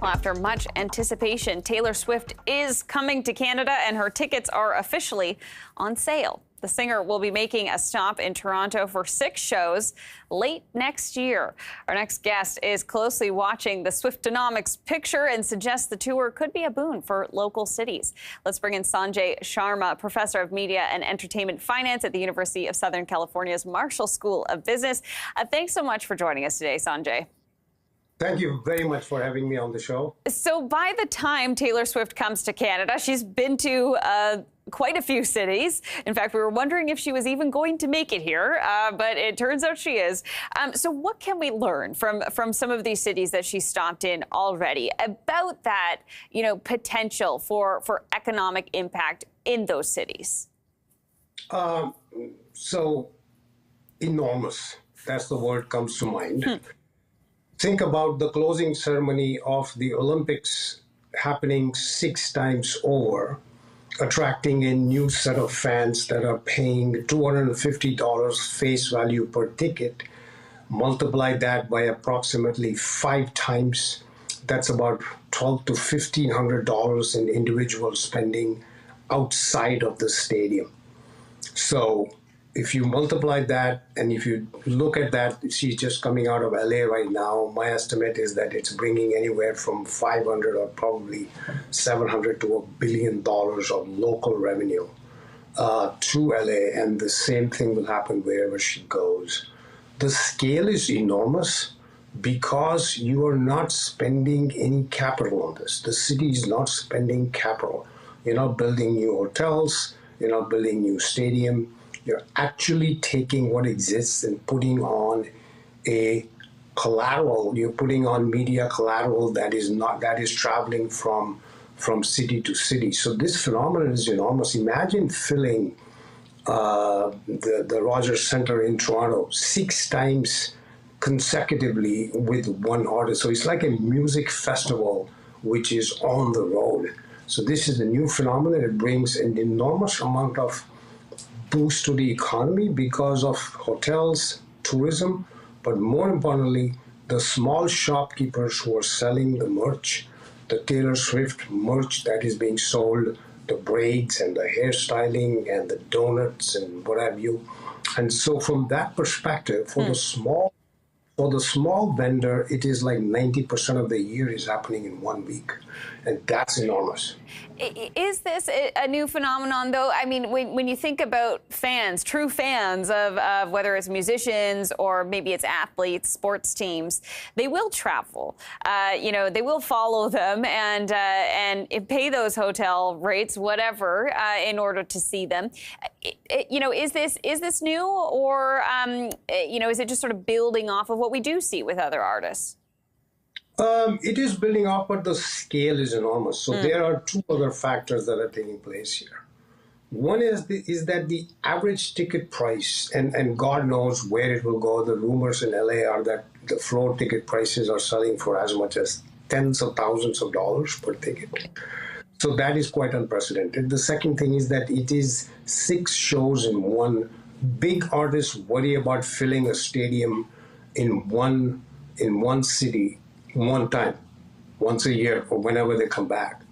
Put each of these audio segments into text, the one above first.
Well, after much anticipation, Taylor Swift is coming to Canada and her tickets are officially on sale. The singer will be making a stop in Toronto for 6 shows late next year. Our next guest is closely watching the Swiftonomics picture and suggests the tour could be a boon for local cities. Let's bring in Sanjay Sharma, professor of media and entertainment finance at the University of Southern California's Marshall School of Business. Thanks so much for joining us today, Sanjay. Thank you very much for having me on the show. So by the time Taylor Swift comes to Canada, she's been to quite a few cities. In fact, we were wondering if she was even going to make it here, but it turns out she is. So what can we learn from some of these cities that she stopped in already about that, potential for economic impact in those cities? So enormous. That's the word comes to mind. Think about the closing ceremony of the Olympics happening 6 times over, attracting a new set of fans that are paying $250 face value per ticket. Multiply that by approximately 5 times. That's about $1,200 to $1,500 in individual spending outside of the stadium. So if you multiply that, and if you look at that, she's just coming out of LA right now. My estimate is that it's bringing anywhere from 500 or probably 700 to $1 billion of local revenue to LA, and the same thing will happen wherever she goes. The scale is enormous because you are not spending any capital on this. The city is not spending capital. You're not building new hotels. You're not building new stadium. You're actually taking what exists and putting on a collateral. You're putting on media collateral that is traveling from city to city. So this phenomenon is enormous. Imagine filling the Rogers Centre in Toronto 6 times consecutively with one artist. So it's like a music festival which is on the road. So this is a new phenomenon. It brings an enormous amount of boost to the economy because of hotels, tourism, but more importantly, the small shopkeepers who are selling the merch, the Taylor Swift merch that is being sold, the braids and the hairstyling and the donuts and what have you. And so from that perspective, for the small vendor, it is like 90% of the year is happening in 1 week. And that's enormous. Is this a new phenomenon, though? I mean, when you think about fans, true fans of whether it's musicians or maybe it's athletes, sports teams, they will travel. They will follow them and pay those hotel rates, whatever, in order to see them. Is this new, or is it just sort of building off of what we do see with other artists? It is building up, but the scale is enormous. So there are 2 other factors that are taking place here. One is that the average ticket price, and God knows where it will go. The rumors in LA are that the floor ticket prices are selling for as much as tens of thousands of dollars per ticket. So that is quite unprecedented. The second thing is that it is 6 shows in one. Big artists worry about filling a stadium in one city one time, once a year, or whenever they come back.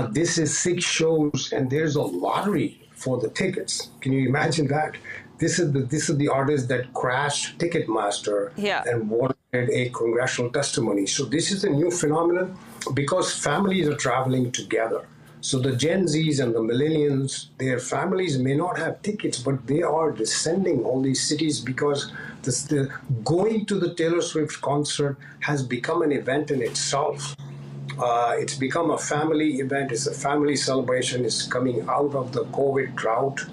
This is 6 shows, and there's a lottery for the tickets. Can you imagine that? This is the artist that crashed Ticketmaster and wanted a congressional testimony. So this is a new phenomenon because families are traveling together. So the Gen Zs and the millennials, their families may not have tickets, but they are descending all these cities because going to the Taylor Swift concert has become an event in itself. It's become a family event. It's a family celebration. It's coming out of the COVID drought,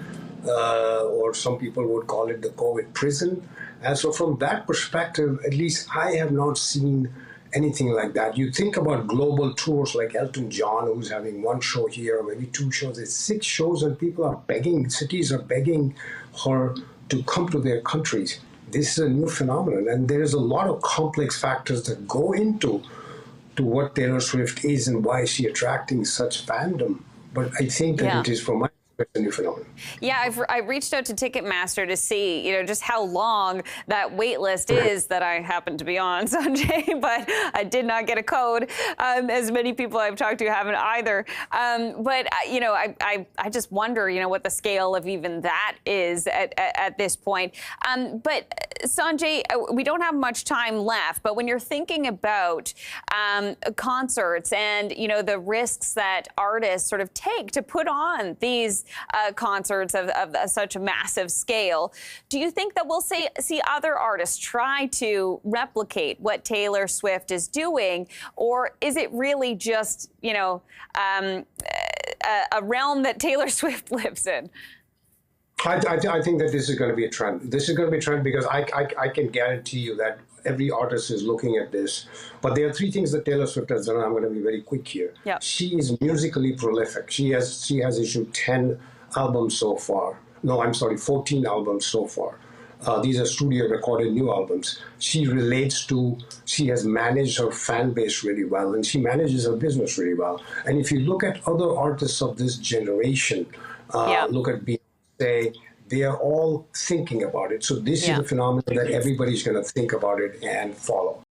or some people would call it the COVID prison. And so from that perspective, at least I have not seen anything like that. You think about global tours like Elton John, who's having 1 show here, or maybe 2 shows. It's 6 shows, and people are begging, cities are begging her to come to their countries. This is a new phenomenon, and there's a lot of complex factors that go into what Taylor Swift is and why she's attracting such fandom. But I think that it is, from my it's a new phenomenon. Yeah, I reached out to Ticketmaster to see, just how long that wait list is that I happen to be on, Sanjay, but I did not get a code. As many people I've talked to haven't either. I just wonder, what the scale of even that is at this point. But Sanjay, we don't have much time left, but when you're thinking about concerts and, the risks that artists sort of take to put on these concerts of such a massive scale, do you think that we'll see other artists try to replicate what Taylor Swift is doing, or is it really just, a realm that Taylor Swift lives in? I think that this is going to be a trend. This is going to be a trend because I can guarantee you that every artist is looking at this. But there are three things that Taylor Swift has done. I'm going to be very quick here. Yep. She is musically prolific. She has issued 10 albums so far. No, I'm sorry, 14 albums so far. These are studio recorded new albums. She has managed her fan base really well, and she manages her business really well. And if you look at other artists of this generation, look at Beyonce, they are all thinking about it. So this is a phenomenon that everybody's going to think about it and follow.